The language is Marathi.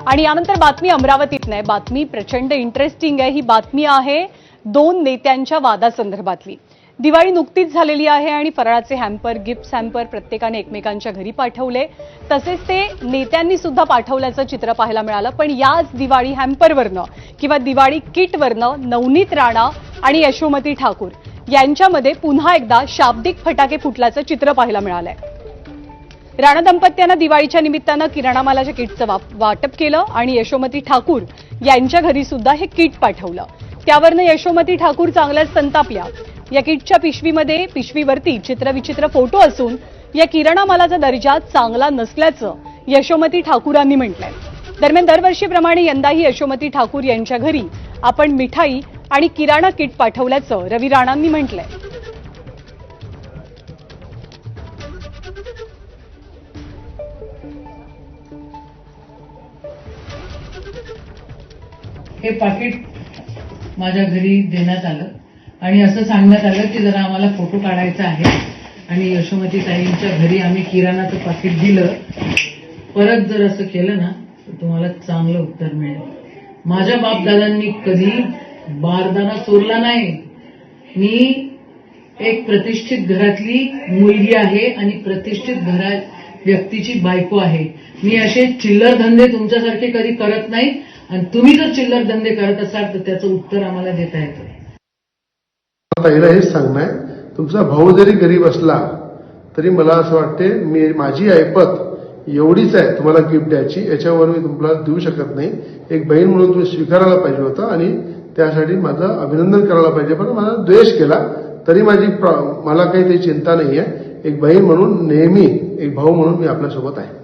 आणि यानंतर बातमी अमरावतीतनं आहे. बातमी प्रचंड इंटरेस्टिंग आहे. ही बातमी आहे दोन नेत्यांच्या वादासंदर्भातली. दिवाळी नुकतीच झालेली आहे आणि फराळाचे हॅम्पर, गिफ्ट हॅम्पर प्रत्येकाने एकमेकांच्या घरी पाठवले. तसेच ते नेत्यांनी सुद्धा पाठवल्याचं चित्र पाहायला मिळालं. पण याच दिवाळी हॅम्परवरनं किंवा दिवाळी किटवरनं नवनीत राणा आणि यशोमती ठाकूर यांच्यामध्ये पुन्हा एकदा शाब्दिक फटाके फुटल्याचं चित्र पाहायला मिळालंय. राणा दंपत्यानं दिवाळीच्या निमित्तानं किराणा मालाच्या किटचं वाटप केलं आणि यशोमती ठाकूर यांच्या घरी सुद्धा हे किट पाठवलं. त्यावरनं यशोमती ठाकूर चांगल्याच संतापल्या. या किटच्या पिशवीवरती चित्रविचित्र फोटो असून या किराणा मालाचा दर्जा चांगला नसल्याचं यशोमती ठाकूरांनी म्हटलंय. दरम्यान दरवर्षीप्रमाणे यंदाही यशोमती ठाकूर यांच्या घरी आपण मिठाई आणि किराणा किट पाठवल्याचं रवी राणांनी म्हटलंय. हे पाकिट माझ्या घरी देण्यात आलं आणि असं सांगण्यात आलं की जरा आम्हाला फोटो काढायचा आहे आणि यशोमती ताईंच्या घरी आम्ही किराणाचं पाकिट दिलं. परत जर असं केलं ना तर तुम्हाला चांगलं उत्तर मिळेल. माझ्या बापदादांनी कधी बारदाना चोरला नाही. मी एक प्रतिष्ठित घरातली मुलगी आहे आणि प्रतिष्ठित व्यक्तीची बायको आहे. मी असे चिल्लर धंदे तुमच्यासारखे कधी करत नाही आणि तुम्ही जर चिल्लर धंदे करत असाल तर त्याचं उत्तर आम्हाला देता येतं. ताईला हेच सांगणं आहे, तुमचा भाऊ जरी गरीब असला तरी मला असं वाटते माझी ऐपत एवढीच आहे तुम्हाला गिफ्ट द्यायची, याच्यावर मी तुम्हाला देऊ शकत नाही. एक बहीण म्हणून तुम्ही स्वीकारायला पाहिजे होतं आणि त्यासाठी माझं अभिनंदन करायला पाहिजे. पण माझा द्वेष केला तरी मला काही चिंता नाहीये. एक बहीण म्हणून नेहमी एक भाऊ म्हणून मी आपल्यासोबत आहे.